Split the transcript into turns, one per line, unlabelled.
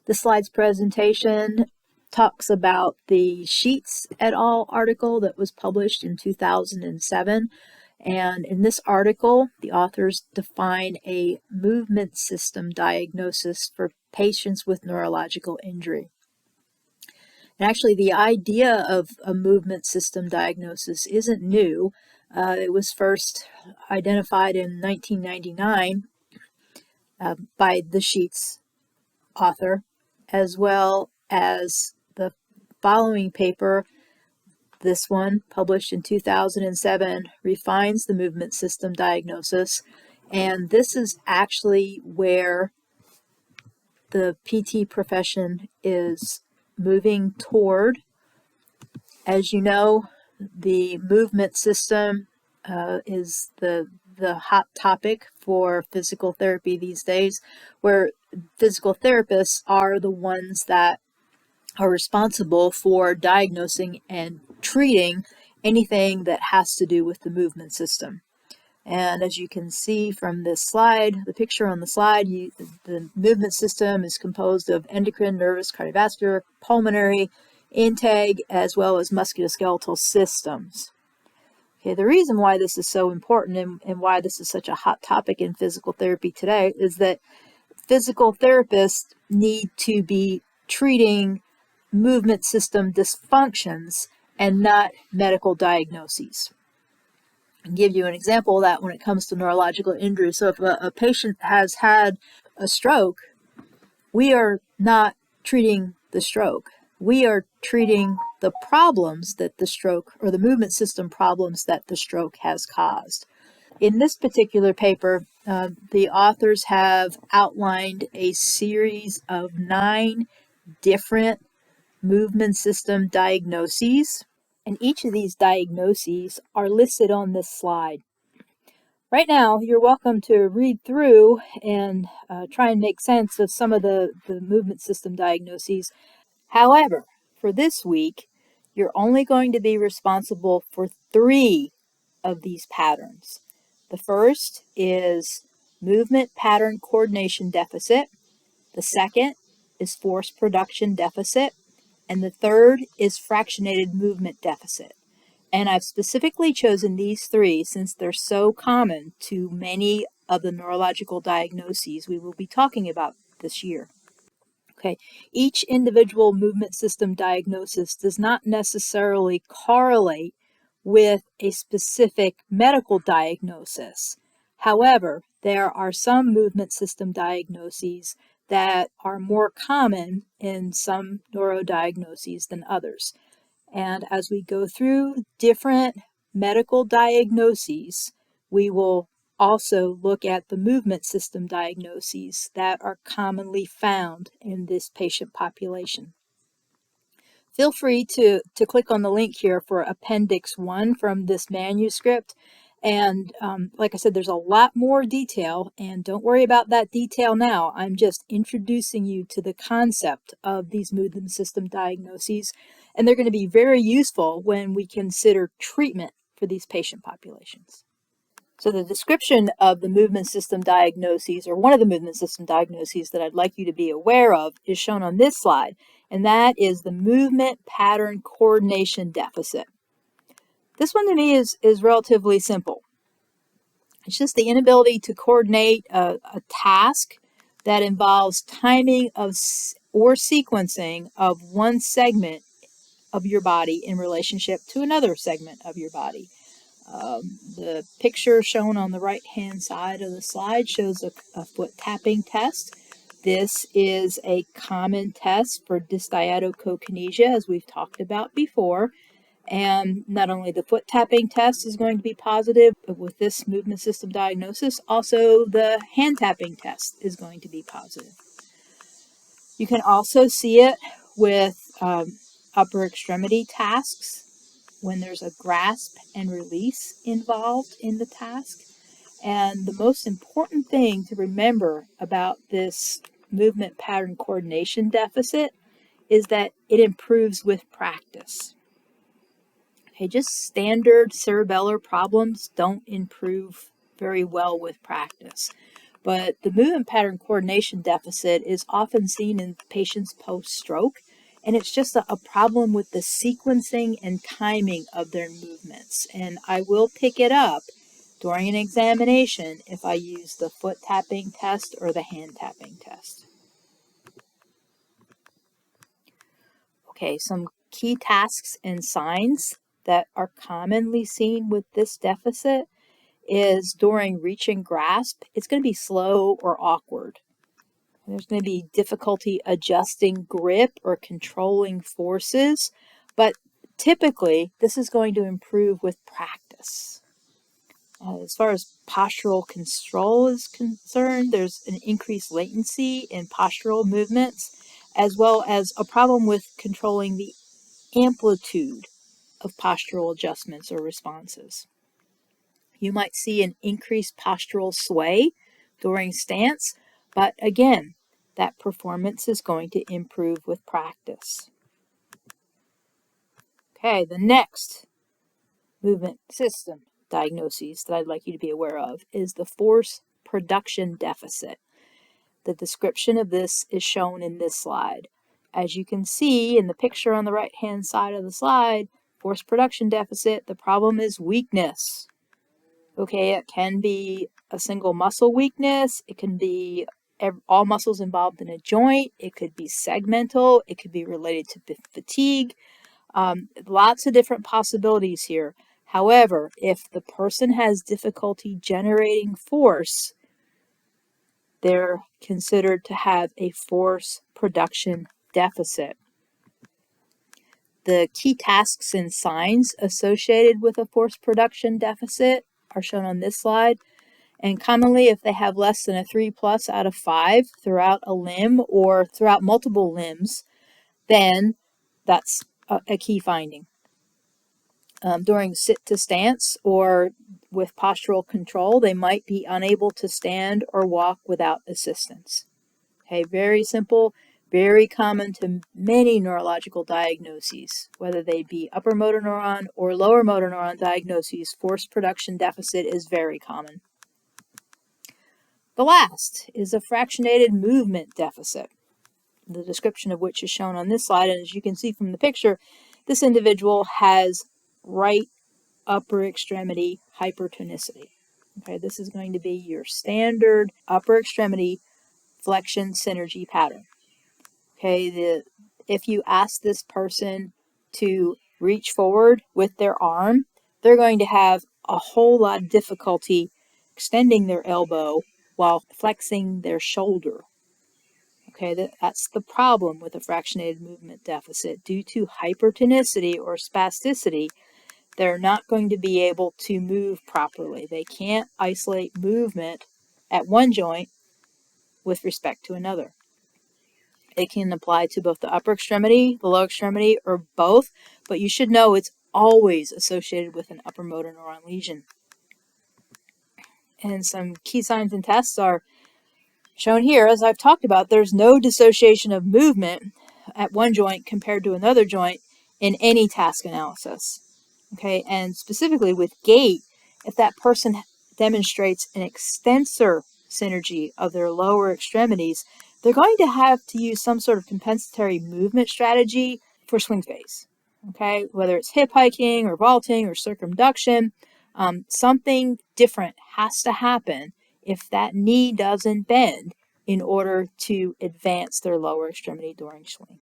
The slides presentation talks about the Sheets et al. Article that was published in 2007. And in this article, the authors define a movement system diagnosis for patients with neurological injury. And actually, the idea of a movement system diagnosis isn't new. It was first identified in 1999 by the Sheets author, as well as the following paper. This one, published in 2007, refines the movement system diagnosis, and this is actually where the PT profession is moving toward. As you know, the movement system is the hot topic for physical therapy these days, where physical therapists are the ones that are responsible for diagnosing and treating anything that has to do with the movement system. And as you can see from this slide, the picture on the slide, the movement system is composed of endocrine, nervous, cardiovascular, pulmonary, intake, as well as musculoskeletal systems. Okay, the reason why this is so important and why this is such a hot topic in physical therapy today is that physical therapists need to be treating movement system dysfunctions and not medical diagnoses. I'll give you an example of that when it comes to neurological injury. So if a patient has had a stroke, we are not treating the stroke. We are treating the problems that the stroke, or the movement system problems that the stroke has caused. In this particular paper, the authors have outlined a series of 9 different movement system diagnoses, and each of these diagnoses are listed on this slide. Right now, you're welcome to read through and try and make sense of some of the movement system diagnoses. However, for this week, you're only going to be responsible for 3 of these patterns. The first is movement pattern coordination deficit. The second is force production deficit. And the third is fractionated movement deficit. And I've specifically chosen these 3 since they're so common to many of the neurological diagnoses we will be talking about this year. Okay, each individual movement system diagnosis does not necessarily correlate with a specific medical diagnosis. However, there are some movement system diagnoses that are more common in some neurodiagnoses than others. And as we go through different medical diagnoses, we will also look at the movement system diagnoses that are commonly found in this patient population. Feel free to click on the link here for Appendix 1 from this manuscript. And like I said, there's a lot more detail, and don't worry about that detail now. I'm just introducing you to the concept of these movement system diagnoses, and they're going to be very useful when we consider treatment for these patient populations. So the description of the movement system diagnoses, or one of the movement system diagnoses that I'd like you to be aware of, is shown on this slide, and that is the movement pattern coordination deficit. This one to me is relatively simple. It's just the inability to coordinate a task that involves timing of or sequencing of one segment of your body in relationship to another segment of your body. The picture shown on the right-hand side of the slide shows a foot tapping test. This is a common test for dysdiadochokinesia, as we've talked about before. And not only the foot tapping test is going to be positive with this movement system diagnosis, also the hand tapping test is going to be positive. You can also see it with upper extremity tasks when there's a grasp and release involved in the task. And the most important thing to remember about this movement pattern coordination deficit is that it improves with practice. Okay, just standard cerebellar problems don't improve very well with practice. But the movement pattern coordination deficit is often seen in patients post-stroke, and it's just a problem with the sequencing and timing of their movements. And I will pick it up during an examination if I use the foot tapping test or the hand tapping test. Okay, some key tasks and signs that are commonly seen with this deficit is during reach and grasp, it's going to be slow or awkward. There's going to be difficulty adjusting grip or controlling forces, but typically this is going to improve with practice. As far as postural control is concerned, there's an increased latency in postural movements, as well as a problem with controlling the amplitude of postural adjustments or responses. You might see an increased postural sway during stance, but again, that performance is going to improve with practice. Okay, the next movement system diagnoses that I'd like you to be aware of is the force production deficit. The description of this is shown in this slide. As you can see in the picture on the right-hand side of the slide, force production deficit, the problem is weakness. Okay, it can be a single muscle weakness. It can be all muscles involved in a joint. It could be segmental. It could be related to fatigue. Lots of different possibilities here. However, if the person has difficulty generating force, they're considered to have a force production deficit. The key tasks and signs associated with a force production deficit are shown on this slide. And commonly, if they have less than a 3+ out of 5 throughout a limb or throughout multiple limbs, then that's a key finding. During sit to stance or with postural control, they might be unable to stand or walk without assistance. Okay, very simple, very common to many neurological diagnoses, whether they be upper motor neuron or lower motor neuron diagnoses. Force production deficit is very common. The last is a fractionated movement deficit, the description of which is shown on this slide. And as you can see from the picture, this individual has right upper extremity hypertonicity. Okay, this is going to be your standard upper extremity flexion synergy pattern. Okay, if you ask this person to reach forward with their arm, they're going to have a whole lot of difficulty extending their elbow while flexing their shoulder. Okay, that's the problem with a fractionated movement deficit. Due to hypertonicity or spasticity, they're not going to be able to move properly. They can't isolate movement at one joint with respect to another. It can apply to both the upper extremity, the lower extremity, or both, but you should know it's always associated with an upper motor neuron lesion. And some key signs and tests are shown here. As I've talked about, there's no dissociation of movement at one joint compared to another joint in any task analysis. Okay, and specifically with gait, if that person demonstrates an extensor synergy of their lower extremities, they're going to have to use some sort of compensatory movement strategy for swing space. Okay, whether it's hip hiking or vaulting or circumduction, something different has to happen if that knee doesn't bend in order to advance their lower extremity during swing.